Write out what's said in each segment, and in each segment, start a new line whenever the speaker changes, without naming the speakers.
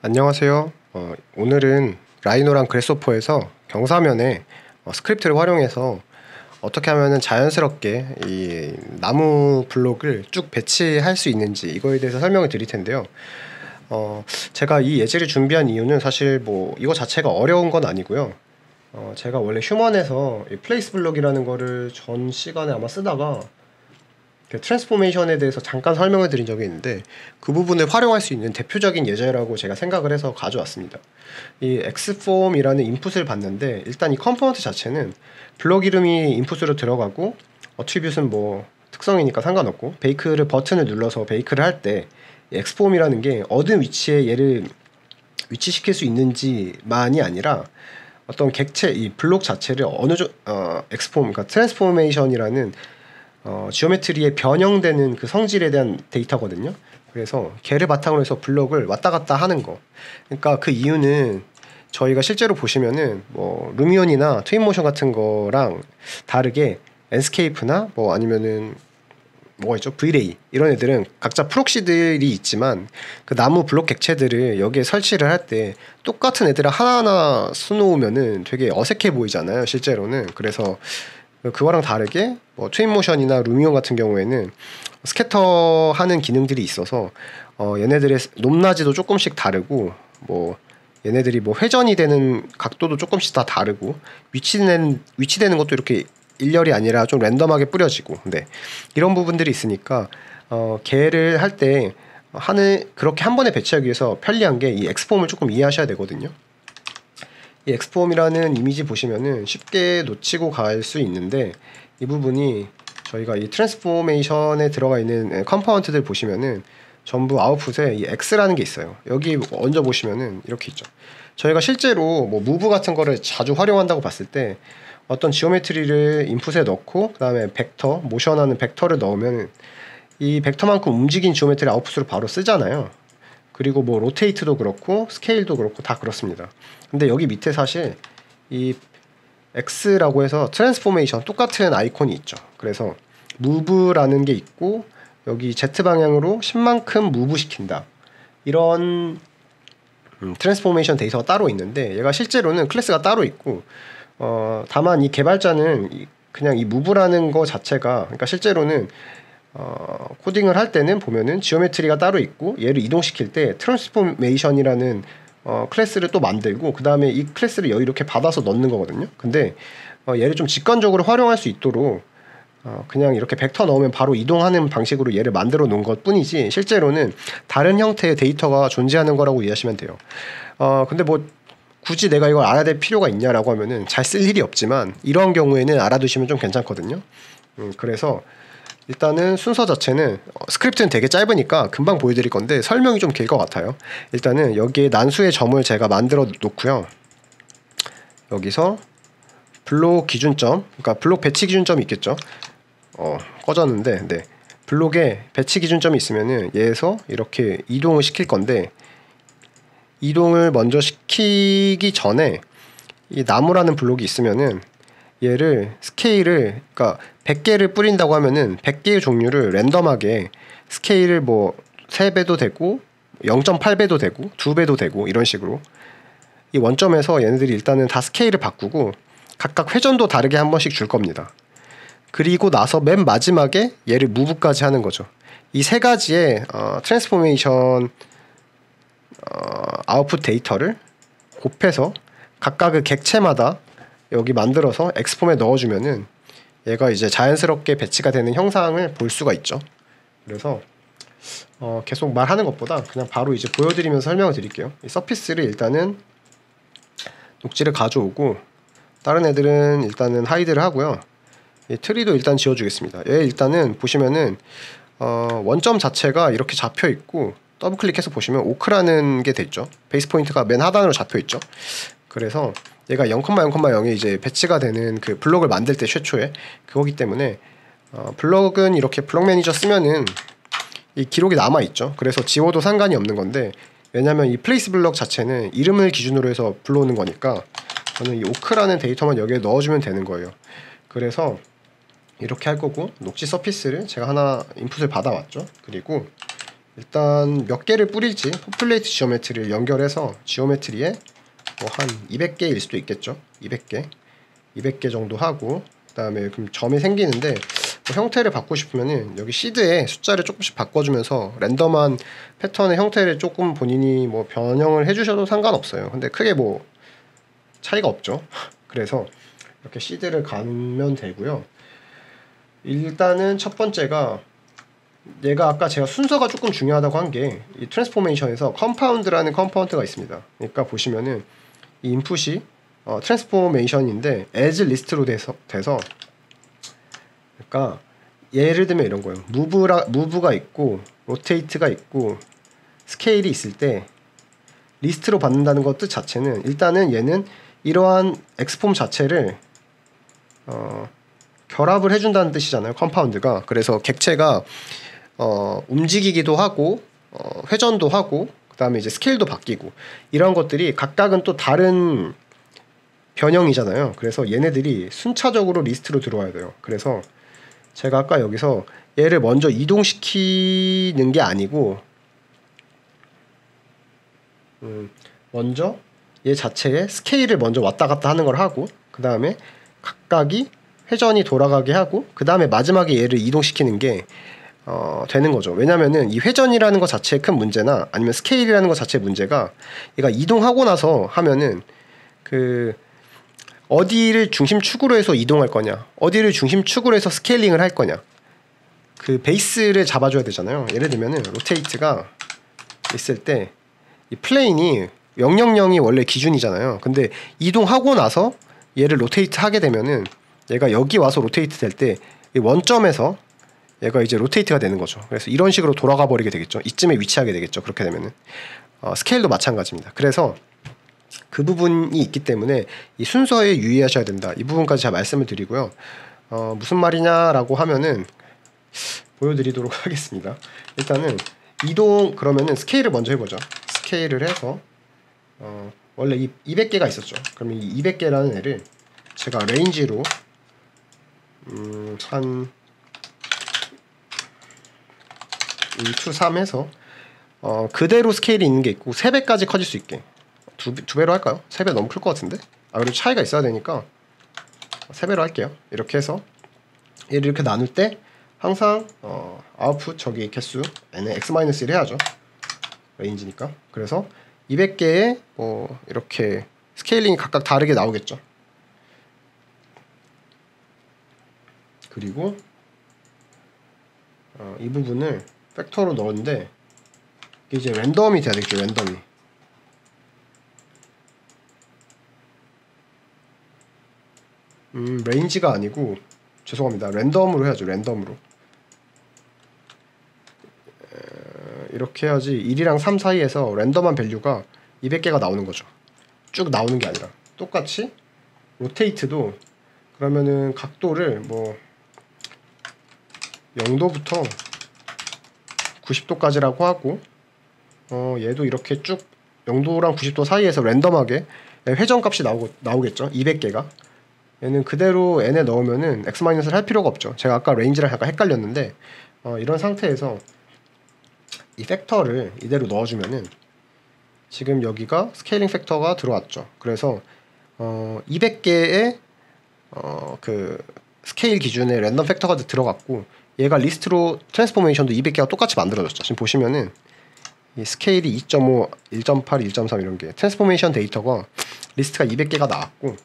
안녕하세요. 오늘은 라이노랑 그래스호퍼에서 경사면에 스크립트를 활용해서 어떻게 하면 자연스럽게 이 나무 블록을 쭉 배치할 수 있는지 이거에 대해서 설명을 드릴 텐데요. 제가 이 예제를 준비한 이유는 사실 뭐 이거 자체가 어려운 건 아니고요. 제가 원래 휴먼에서 이 플레이스 블록이라는 거를 전 시간에 아마 쓰다가 그 트랜스포메이션에 대해서 잠깐 설명을 드린 적이 있는데 그 부분을 활용할 수 있는 대표적인 예제라고 제가 생각을 해서 가져왔습니다. 이 X폼이라는 인풋을 받는데 일단 이 컴포넌트 자체는 블록 이름이 인풋으로 들어가고 어트리뷰트는 뭐 특성이니까 상관없고 베이크를 버튼을 눌러서 베이크를 할 때 X폼이라는 게 어느 위치에 얘를 위치시킬 수 있는지만이 아니라 어떤 객체 이 블록 자체를 X폼 그러니까 트랜스포메이션이라는 지오메트리에 변형되는 그 성질에 대한 데이터거든요. 그래서 걔를 바탕으로 해서 블록을 왔다 갔다 하는 거. 그러니까 그 이유는 저희가 실제로 보시면은 뭐 루미온이나 트윈모션 같은 거랑 다르게 enscape나 뭐 아니면은 뭐가 있죠? V-Ray 이런 애들은 각자 프록시들이 있지만 그 나무 블록 객체들을 여기에 설치를 할 때 똑같은 애들을 하나하나 수놓으면은 되게 어색해 보이잖아요, 실제로는. 그래서 그거랑 다르게 뭐 트윈모션이나 루미온 같은 경우에는 스캐터 하는 기능들이 있어서 얘네들의 높낮이도 조금씩 다르고 뭐 얘네들이 뭐 회전이 되는 각도도 조금씩 다 다르고 위치되는 것도 이렇게 일렬이 아니라 좀 랜덤하게 뿌려지고 근데 이런 부분들이 있으니까 걔를 할 때 그렇게 한 번에 배치하기 위해서 편리한 게 이 엑스폼을 조금 이해하셔야 되거든요. 이 엑스폼이라는 이미지 보시면은 쉽게 놓치고 갈 수 있는데 이 부분이 저희가 이 트랜스포메이션에 들어가 있는 컴포넌트들 보시면은 전부 아웃풋에 이 X라는 게 있어요. 여기 얹어 보시면은 이렇게 있죠. 저희가 실제로 뭐 무브 같은 거를 자주 활용한다고 봤을 때 어떤 지오메트리를 인풋에 넣고 그 다음에 벡터, 모션하는 벡터를 넣으면 이 벡터만큼 움직인 지오메트리 아웃풋으로 바로 쓰잖아요. 그리고 뭐 로테이트도 그렇고 스케일도 그렇고 다 그렇습니다. 근데 여기 밑에 사실 이 X라고 해서 트랜스포메이션 똑같은 아이콘이 있죠. 그래서 무브라는 게 있고 여기 Z 방향으로 10만큼 무브 시킨다. 이런 트랜스포메이션 데이터가 따로 있는데 얘가 실제로는 클래스가 따로 있고 다만 이 개발자는 그냥 이 무브라는 거 자체가 그러니까 실제로는 코딩을 할 때는 보면은 지오메트리가 따로 있고 얘를 이동시킬 때 트랜스포메이션이라는 클래스를 또 만들고 그 다음에 이 클래스를 여기 이렇게 받아서 넣는 거거든요. 근데 얘를 좀 직관적으로 활용할 수 있도록 그냥 이렇게 벡터 넣으면 바로 이동하는 방식으로 얘를 만들어 놓은 것 뿐이지 실제로는 다른 형태의 데이터가 존재하는 거라고 이해하시면 돼요. 근데 뭐 굳이 내가 이걸 알아야 될 필요가 있냐라고 하면은 잘 쓸 일이 없지만 이런 경우에는 알아두시면 좀 괜찮거든요. 그래서 일단은 순서 자체는 스크립트는 되게 짧으니까 금방 보여드릴 건데 설명이 좀 길 것 같아요. 일단은 여기에 난수의 점을 제가 만들어 놓고요. 여기서 블록 기준점, 그러니까 블록 배치 기준점이 있겠죠. 꺼졌는데, 네. 블록에 배치 기준점이 있으면은 얘에서 이렇게 이동을 시킬 건데 이동을 먼저 시키기 전에 이 나무라는 블록이 있으면은 얘를 스케일을 그러니까 100개를 뿌린다고 하면은 100개의 종류를 랜덤하게 스케일을 뭐 3배도 되고 0.8배도 되고 2배도 되고 이런 식으로 이 원점에서 얘네들이 일단은 다 스케일을 바꾸고 각각 회전도 다르게 한 번씩 줄 겁니다. 그리고 나서 맨 마지막에 얘를 무브까지 하는 거죠. 이 세 가지의 트랜스포메이션 아웃풋 데이터를 곱해서 각각 그 객체마다 여기 만들어서 엑스폼에 넣어주면은 얘가 이제 자연스럽게 배치가 되는 형상을 볼 수가 있죠. 그래서 계속 말하는 것보다 그냥 바로 이제 보여드리면서 설명을 드릴게요. 이 서피스를 일단은 녹지를 가져오고 다른 애들은 일단은 하이드를 하고요. 이 트리도 일단 지워주겠습니다. 얘 일단은 보시면은 원점 자체가 이렇게 잡혀 있고 더블 클릭해서 보시면 오크라는 게 됐죠. 베이스 포인트가 맨 하단으로 잡혀 있죠. 그래서 얘가 0,0,0에 이제 배치가 되는 그 블록을 만들 때 최초에 그거기 때문에 블록은 이렇게 블록 매니저 쓰면은 이 기록이 남아 있죠. 그래서 지워도 상관이 없는 건데 왜냐면 이 플레이스 블록 자체는 이름을 기준으로 해서 불러오는 거니까 저는 이 오크라는 데이터만 여기에 넣어주면 되는 거예요. 그래서 이렇게 할 거고 녹지 서피스를 제가 하나 인풋을 받아왔죠. 그리고 일단 몇 개를 뿌릴지 포퓰레이트 지오메트리를 연결해서 지오메트리에 뭐 한 200개일 수도 있겠죠. 200개 정도 하고, 그 다음에 그럼 점이 생기는데 뭐 형태를 바꾸고 싶으면은 여기 시드에 숫자를 조금씩 바꿔주면서 랜덤한 패턴의 형태를 조금 본인이 뭐 변형을 해주셔도 상관없어요. 근데 크게 뭐 차이가 없죠. 그래서 이렇게 시드를 가면 되고요. 일단은 첫 번째가, 얘가 아까 제가 순서가 조금 중요하다고 한 게 이 트랜스포메이션에서 컴파운드라는 컴포넌트가 있습니다. 그러니까 보시면은 이 인풋이 트랜스포메이션인데 as 리스트로 돼서 그러니까 예를 들면 이런 거예요. 무브가 있고 로테이트가 있고 스케일이 있을 때 리스트로 받는다는 것 뜻 자체는, 일단은 얘는 이러한 엑스폼 자체를 결합을 해준다는 뜻이잖아요. 컴파운드가. 그래서 객체가 움직이기도 하고 회전도 하고 그 다음에 이제 스케일도 바뀌고 이런 것들이 각각은 또 다른 변형이잖아요. 그래서 얘네들이 순차적으로 리스트로 들어와야 돼요. 그래서 제가 아까 여기서 얘를 먼저 이동시키는 게 아니고 먼저 얘 자체의 스케일을 먼저 왔다 갔다 하는 걸 하고, 그 다음에 각각이 회전이 돌아가게 하고, 그 다음에 마지막에 얘를 이동시키는 게 되는 거죠. 왜냐면은 이 회전이라는 것 자체의 큰 문제나 아니면 스케일이라는 것 자체의 문제가, 얘가 이동하고 나서 하면은 그 어디를 중심축으로 해서 이동할 거냐, 어디를 중심축으로 해서 스케일링을 할 거냐, 그 베이스를 잡아줘야 되잖아요. 예를 들면은 로테이트가 있을 때 이 플레인이 000이 원래 기준이잖아요. 근데 이동하고 나서 얘를 로테이트 하게 되면은 얘가 여기 와서 로테이트 될 때 이 원점에서 얘가 이제 로테이트가 되는 거죠. 그래서 이런 식으로 돌아가 버리게 되겠죠. 이쯤에 위치하게 되겠죠. 그렇게 되면은 스케일도 마찬가지입니다. 그래서 그 부분이 있기 때문에 이 순서에 유의하셔야 된다. 이 부분까지 제가 말씀을 드리고요. 무슨 말이냐라고 하면은 보여드리도록 하겠습니다. 일단은 이동, 그러면은 스케일을 먼저 해보죠. 스케일을 해서 원래 200개가 있었죠. 그러면 이 200개라는 애를 제가 레인지로 한 1, 2, 3 해서 그대로 스케일이 있는 게 있고 3배까지 커질 수 있게 두 배로 할까요? 3배 너무 클 것 같은데? 그리고 차이가 있어야 되니까 3배로 할게요. 이렇게 해서 얘를 이렇게 나눌 때 항상 아웃풋 저기 개수 n에 x-1 해야죠. 레인지니까. 그래서 200개의 이렇게 스케일링이 각각 다르게 나오겠죠. 그리고 이 부분을 팩터로 넣었는데 이제 랜덤이 돼야 되겠죠. 랜덤이. 레인지가 아니고, 죄송합니다. 랜덤으로 해야죠. 랜덤으로. 이렇게 해야지 1이랑 3 사이에서 랜덤한 밸류가 200개가 나오는 거죠. 쭉 나오는 게 아니라. 똑같이 로테이트도 그러면은 각도를 뭐 0도부터 90도까지라고 하고, 얘도 이렇게 쭉 0도랑 90도 사이에서 랜덤하게 회전값이 나오겠죠. 200개가. 얘는 그대로 n에 넣으면은 x-를 할 필요가 없죠. 제가 아까 레인지랑 약간 헷갈렸는데 이런 상태에서 이 팩터를 이대로 넣어주면은 지금 여기가 스케일링 팩터가 들어왔죠. 그래서 200개의 그 스케일 기준의 랜덤 팩터가 들어갔고, 얘가 리스트로 트랜스포메이션도 200개가 똑같이 만들어졌죠. 지금 보시면은 이 스케일이 2.5, 1.8, 1.3 이런 게 트랜스포메이션 데이터가 리스트가 200개가 나왔고,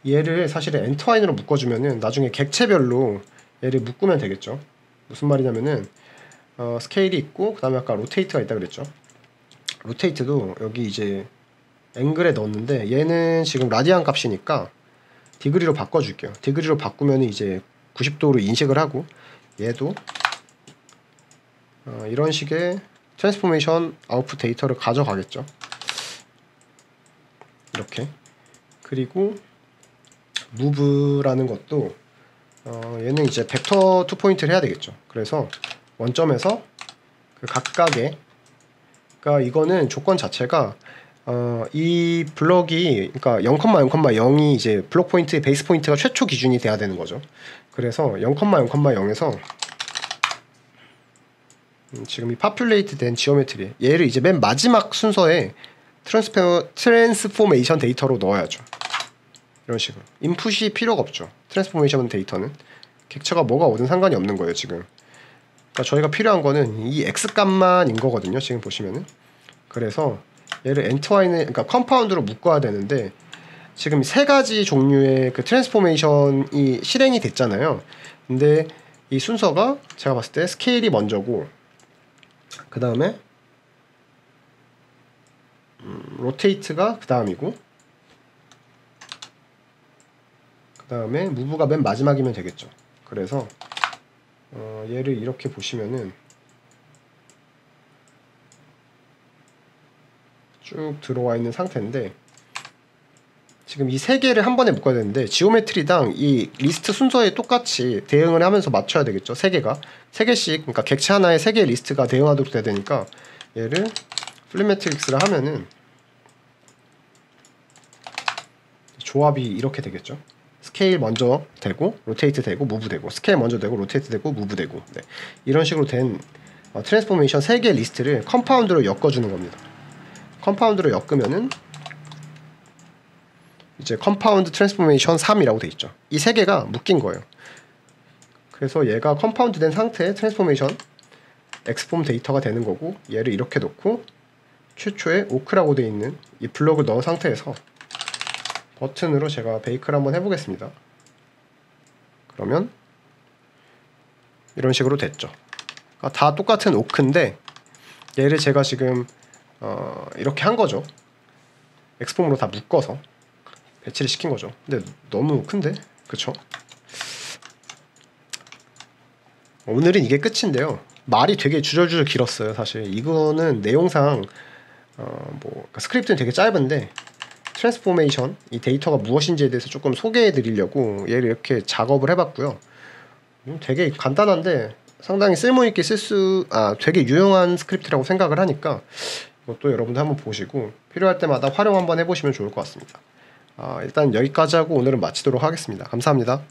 얘를 사실 엔터와인으로 묶어주면은 나중에 객체별로 얘를 묶으면 되겠죠. 무슨 말이냐면은 스케일이 있고, 그 다음에 아까 로테이트가 있다 그랬죠. 로테이트도 여기 이제 앵글에 넣었는데 얘는 지금 라디안 값이니까 디그리로 바꿔줄게요. 디그리로 바꾸면 이제 90도로 인식을 하고, 얘도 이런 식의 트랜스포메이션 아웃풋 데이터를 가져가겠죠. 이렇게. 그리고 무브라는 것도 얘는 이제 벡터 2포인트를 해야 되겠죠. 그래서 원점에서 그 각각의, 그러니까 이거는 조건 자체가 이 블럭이, 그러니까 0,0,0이 이제 블록 포인트의 베이스 포인트가 최초 기준이 돼야 되는 거죠. 그래서 0,0,0에서 지금 이 파퓰레이트 된 지오메트리, 얘를 이제 맨 마지막 순서에 트랜스포메이션 데이터로 넣어야죠. 이런 식으로 인풋이 필요가 없죠. 트랜스포메이션 데이터는 객체가 뭐가 오든 상관이 없는 거예요 지금. 그러니까 저희가 필요한 거는 이 x 값만인 거거든요 지금 보시면은. 그래서 얘를 엔트와인을, 그러니까 컴파운드로 묶어야 되는데 지금 세 가지 종류의 그 트랜스포메이션이 실행이 됐잖아요. 근데 이 순서가 제가 봤을 때 스케일이 먼저고, 그 다음에 로테이트가 그 다음이고, 그 다음에 무브가 맨 마지막이면 되겠죠. 그래서 얘를 이렇게 보시면은 쭉 들어와 있는 상태인데, 지금 이 세 개를 한 번에 묶어야 되는데 지오메트리당 이 리스트 순서에 똑같이 대응을 하면서 맞춰야 되겠죠. 세 개가 세 개씩, 그러니까 객체 하나에 세 개의 리스트가 대응하도록 돼야 되니까 얘를 플립 매트릭스를 하면은 조합이 이렇게 되겠죠. 스케일 먼저 되고 로테이트 되고 무브 되고, 스케일 먼저 되고 로테이트 되고 무브 되고, 네. 이런 식으로 된 트랜스포메이션 세 개의 리스트를 컴파운드로 엮어주는 겁니다. 컴파운드로 엮으면은 이제 컴파운드 트랜스포메이션 3이라고 돼 있죠. 이 세 개가 묶인 거예요. 그래서 얘가 컴파운드 된 상태의 트랜스포메이션 엑스폼 데이터가 되는 거고, 얘를 이렇게 놓고 최초에 오크라고 돼 있는 이 블록을 넣은 상태에서 버튼으로 제가 베이크를 한번 해보겠습니다. 그러면 이런 식으로 됐죠. 그러니까 다 똑같은 오크인데 얘를 제가 지금 이렇게 한 거죠. 엑스폼으로 다 묶어서 배치를 시킨 거죠. 근데 너무 큰데? 그쵸? 오늘은 이게 끝인데요. 말이 되게 주절주절 길었어요. 사실 이거는 내용상 그러니까 스크립트는 되게 짧은데 트랜스포메이션 이 데이터가 무엇인지에 대해서 조금 소개해 드리려고 얘를 이렇게 작업을 해봤고요. 되게 간단한데 상당히 쓸모있게 되게 유용한 스크립트라고 생각을 하니까 이것도 여러분들 한번 보시고 필요할 때마다 활용 한번 해보시면 좋을 것 같습니다. 일단 여기까지 하고 오늘은 마치도록 하겠습니다. 감사합니다.